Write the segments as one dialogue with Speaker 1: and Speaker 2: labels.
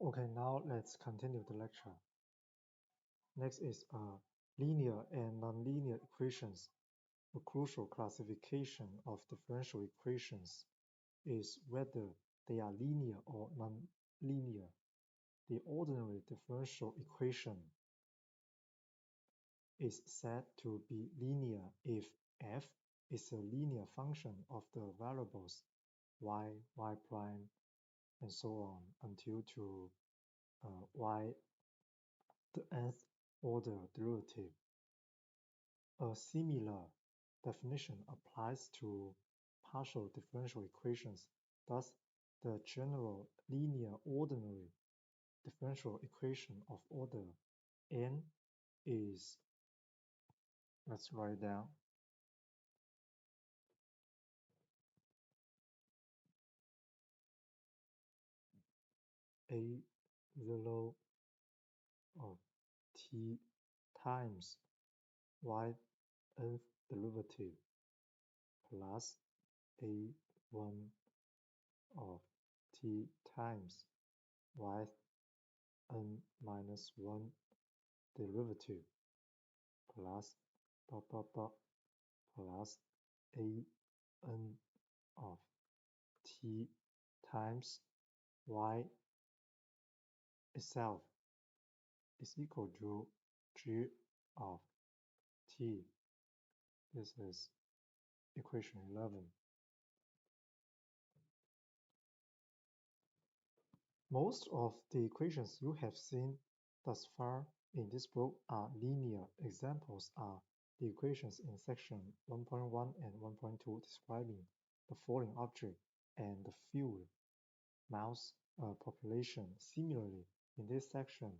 Speaker 1: Okay, now let's continue the lecture. Next is linear and nonlinear equations. A crucial classification of differential equations is whether they are linear or nonlinear. The ordinary differential equation is said to be linear if f is a linear function of the variables y, y prime, and so on until to y the nth order derivative. A similar definition applies to partial differential equations. Thus, the general linear ordinary differential equation of order n is, let's write down, a0 of t times y nth derivative plus a1 of t times y n minus 1 derivative plus dot dot dot plus a n of t times y itself is equal to g of t. This is equation 11. Most of the equations you have seen thus far in this book are linear. Examples are the equations in section 1.1 and 1.2 describing the falling object and the field mouse population. Similarly, in this section,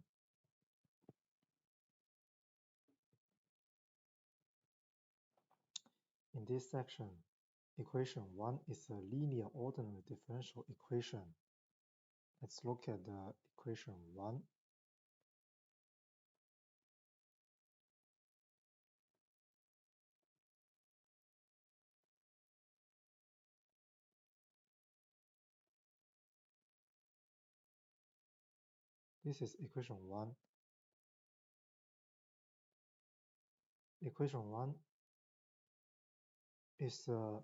Speaker 1: equation 1 is a linear ordinary differential equation. Let's look at the equation 1. This is equation 1. Equation 1 is a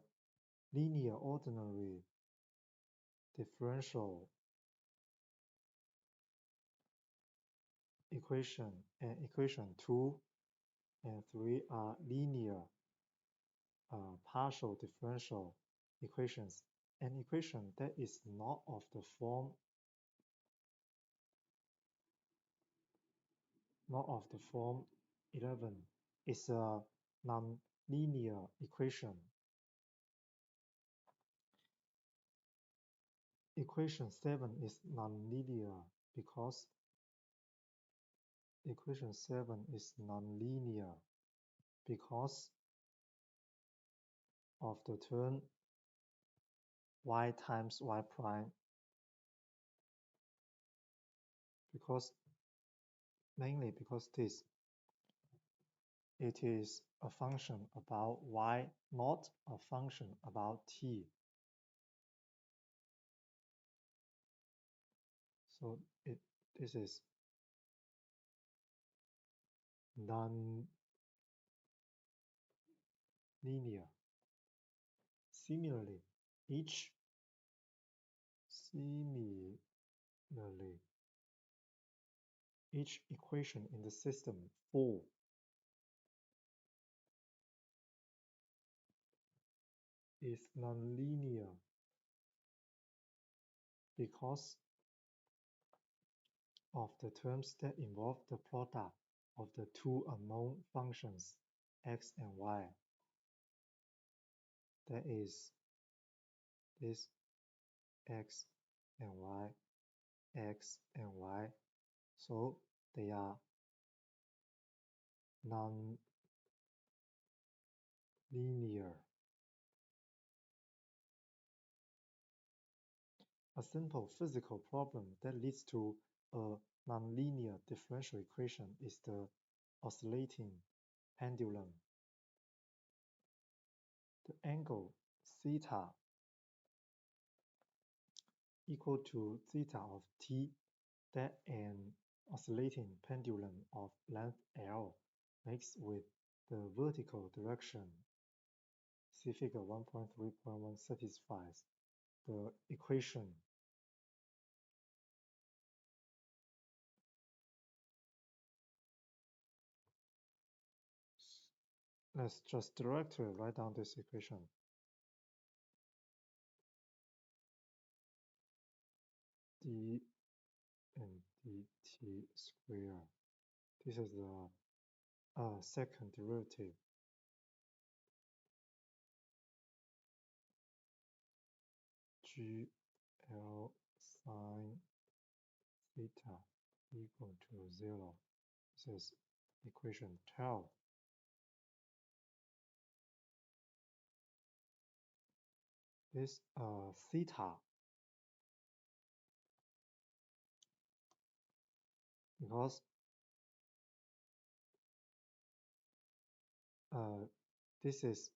Speaker 1: linear ordinary differential equation, and equation 2 and 3 are linear partial differential equations. An equation that is not of the form not of the form 11 is a nonlinear equation. Equation 7 is nonlinear because equation 7 is nonlinear because of the term y times y prime, mainly because it is a function about y, not a function about t. So this is non-linear. Similarly, each equation in the system 4 is nonlinear because of the terms that involve the product of the two unknown functions x and y. That is this x and y, x and y. So they are non-linear. A simple physical problem that leads to a nonlinear differential equation is the oscillating pendulum. The angle theta equal to theta of t that an oscillating pendulum of length L makes with the vertical direction. See figure 1.3.1 satisfies the equation. Let's just directly write down this equation. D and dt square. This is the second derivative. GL sine theta equal to 0. This is equation 12. This theta, because this is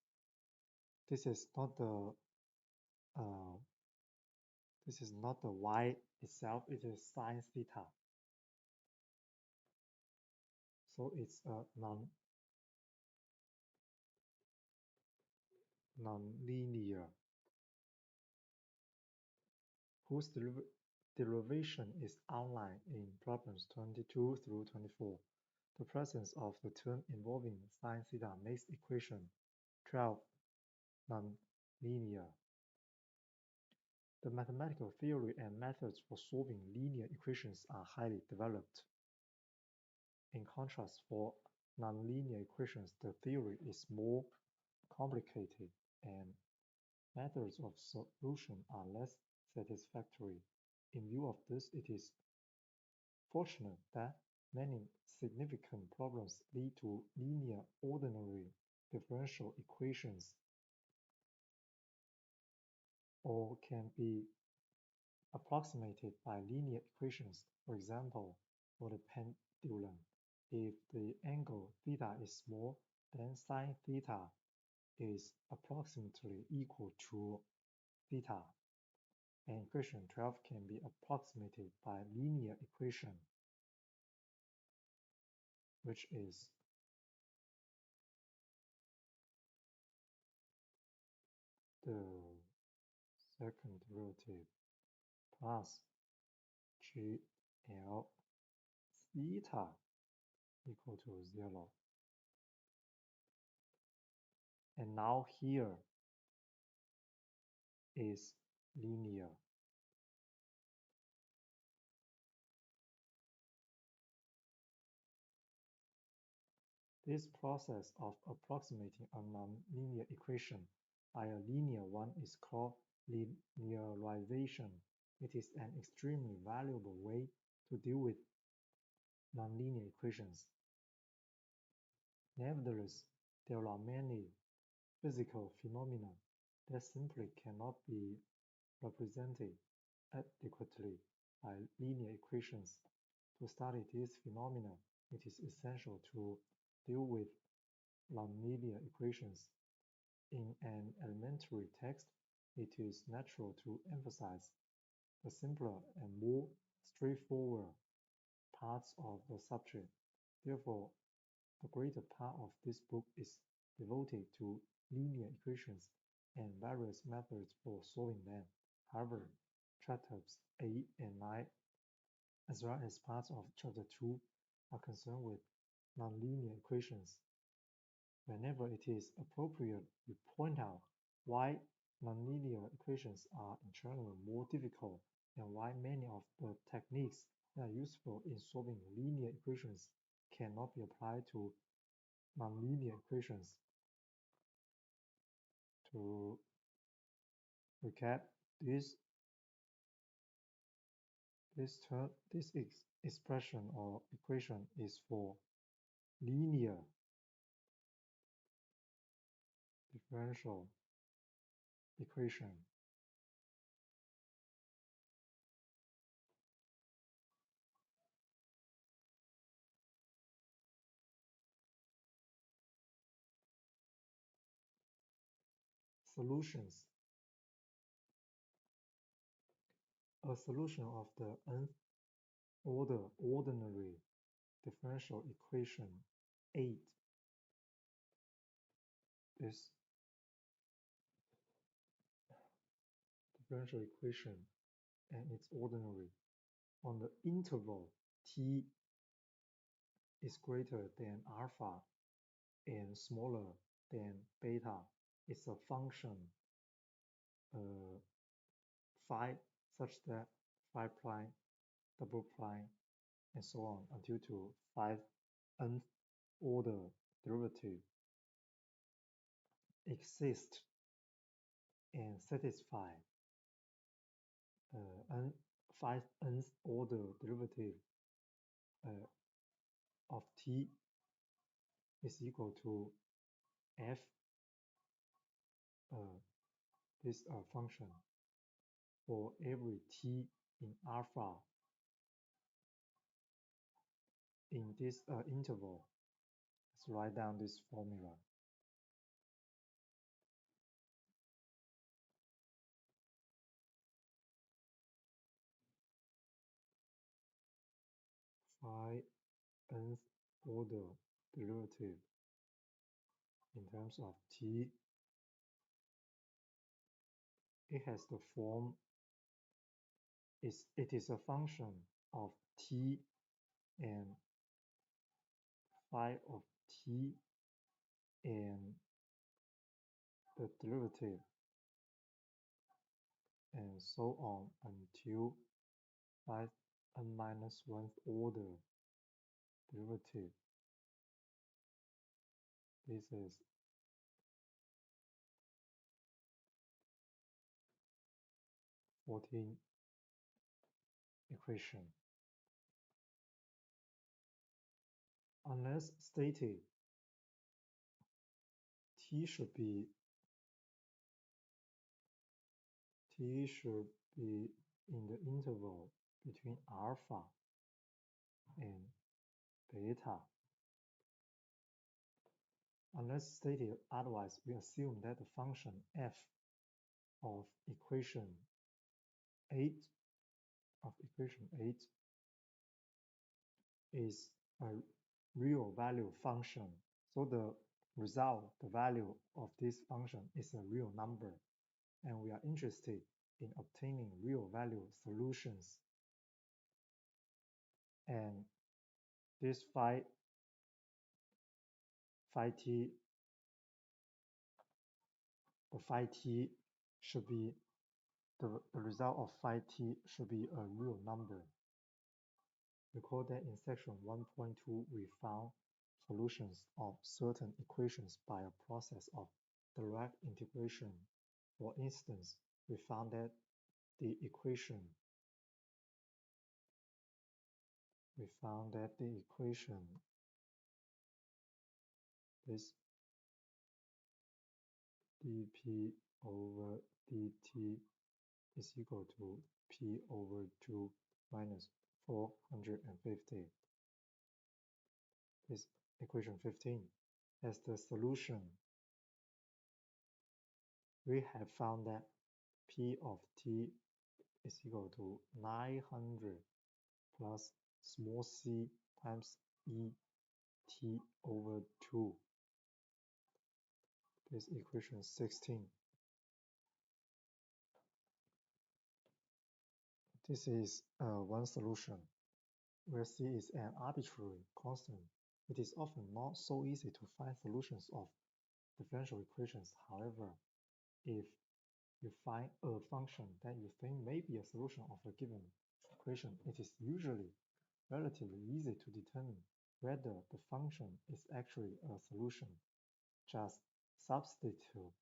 Speaker 1: not the y itself, it is sine theta. So it's a non-linear whose derivation is outlined in problems 22 through 24. The presence of the term involving sine theta makes equation 12 non-linear. The mathematical theory and methods for solving linear equations are highly developed. In contrast, for nonlinear equations, the theory is more complicated and methods of solution are less satisfactory. In view of this, it is fortunate that many significant problems lead to linear ordinary differential equations or can be approximated by linear equations. For example, for the pendulum, if the angle theta is small, then sine theta is approximately equal to theta. And equation 12 can be approximated by linear equation, which is the second derivative plus GL theta equal to 0. And now here is linear. This process of approximating a nonlinear equation by a linear one is called linearization. It is an extremely valuable way to deal with nonlinear equations. Nevertheless, there are many physical phenomena that simply cannot be represented adequately by linear equations. To study these phenomena, it is essential to deal with nonlinear equations. In an elementary text, it is natural to emphasize the simpler and more straightforward parts of the subject. Therefore, the greater part of this book is devoted to linear equations and various methods for solving them. However, chapters 8 and 9, as well as parts of chapter 2, are concerned with nonlinear equations. Whenever it is appropriate, we point out why nonlinear equations are in general more difficult and why many of the techniques that are useful in solving linear equations cannot be applied to nonlinear equations. To recap, this expression or equation is for linear differential equation. Solutions. A solution of the nth ordinary differential equation 8. This differential equation and its ordinary on the interval t is greater than alpha and smaller than beta. It's a function phi such that phi prime, double prime, and so on until to 5nth order derivative exist and satisfy 5nth order derivative of t is equal to f this function for every t in alpha in this interval. Let's write down this formula. Phi nth order derivative in terms of t, it has the form it is a function of t and phi of t and the derivative and so on until 5n minus 1th order derivative. This is th equation. Unless stated, t should be in the interval between alpha and beta. Unless stated otherwise, we assume that the function f of equation 8 is a real value function. So the result, the value of this function is a real number, and we are interested in obtaining real value solutions. And this phi t, the phi t should be the result of phi t should be a real number. Recall that in section 1.2 we found solutions of certain equations by a process of direct integration. For instance, we found that the equation is dp over dt is equal to p over 2 minus 450. This equation 15 as the solution. We have found that p of t is equal to 900 plus small c times e t over 2. This equation 16. This is one solution where c is an arbitrary constant. It is often not so easy to find solutions of differential equations. However, if you find a function that you think may be a solution of a given equation, it is usually relatively easy to determine whether the function is actually a solution. Just substitute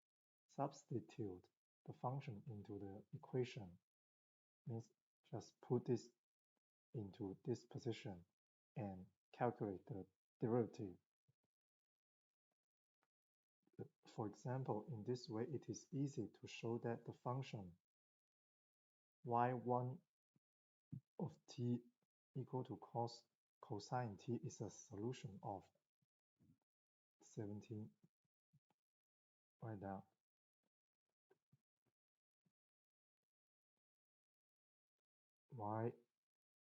Speaker 1: the function into the equation. Means just put this into this position and calculate the derivative. For example, in this way, it is easy to show that the function y1 of t equal to cosine t is a solution of 17. Write down.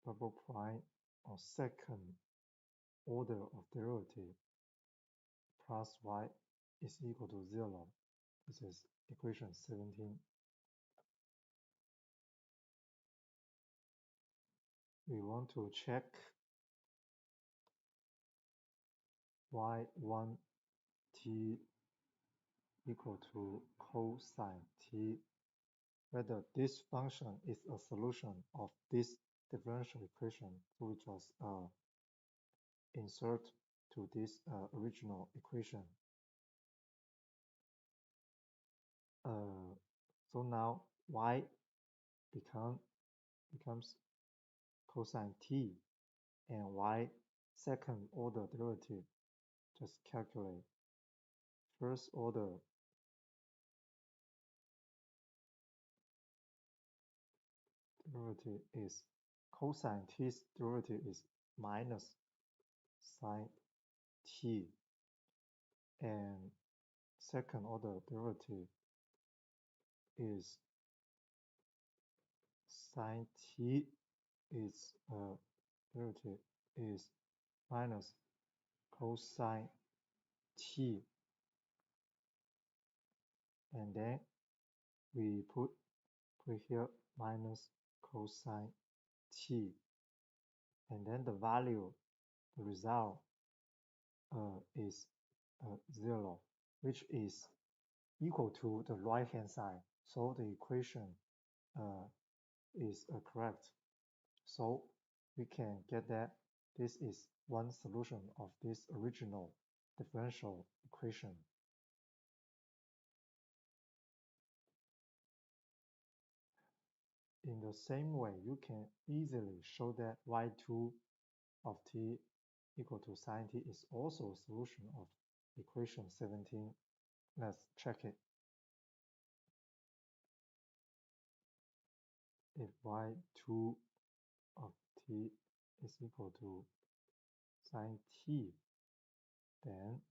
Speaker 1: double prime or second order of derivative plus y is equal to 0. This is equation 17. We want to check y1 t equal to cosine t, whether this function is a solution of this differential equation. So we just insert to this original equation. So now y becomes cosine t, and y second order derivative, just calculate. First order derivative is cosine t's derivative is minus sine t, and second order derivative is sine t is derivative is minus cosine t, and then we put here minus cosine t, and then the value, the result is 0, which is equal to the right hand side. So the equation is correct. So we can get that this is one solution of this original differential equation. In the same way, you can easily show that y2 of t equal to sine t is also a solution of equation 17. Let's check it. If y2 of t is equal to sine t, then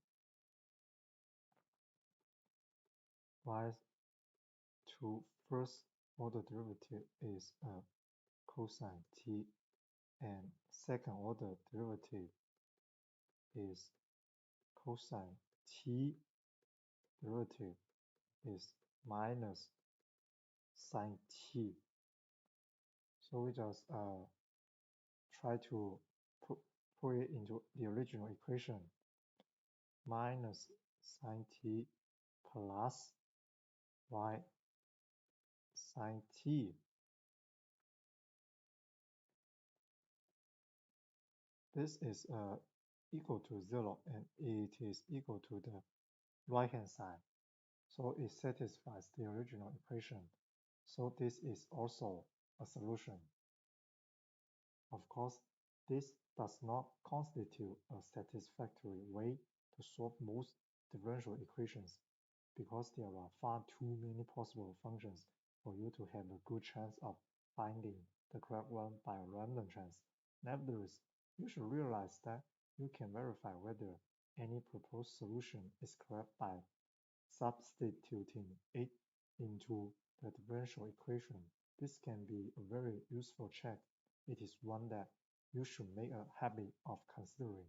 Speaker 1: y2 first order derivative is cosine t, and second order derivative is cosine t derivative is minus sine t. So we just try to put it into the original equation. Minus sine t plus y sine t. This is equal to 0, and it is equal to the right hand side. So it satisfies the original equation. So this is also a solution. Of course, this does not constitute a satisfactory way to solve most differential equations, because there are far too many possible functions for you to have a good chance of finding the correct one by a random chance. Nevertheless, you should realize that you can verify whether any proposed solution is correct by substituting it into the differential equation. This can be a very useful check. It is one that you should make a habit of considering.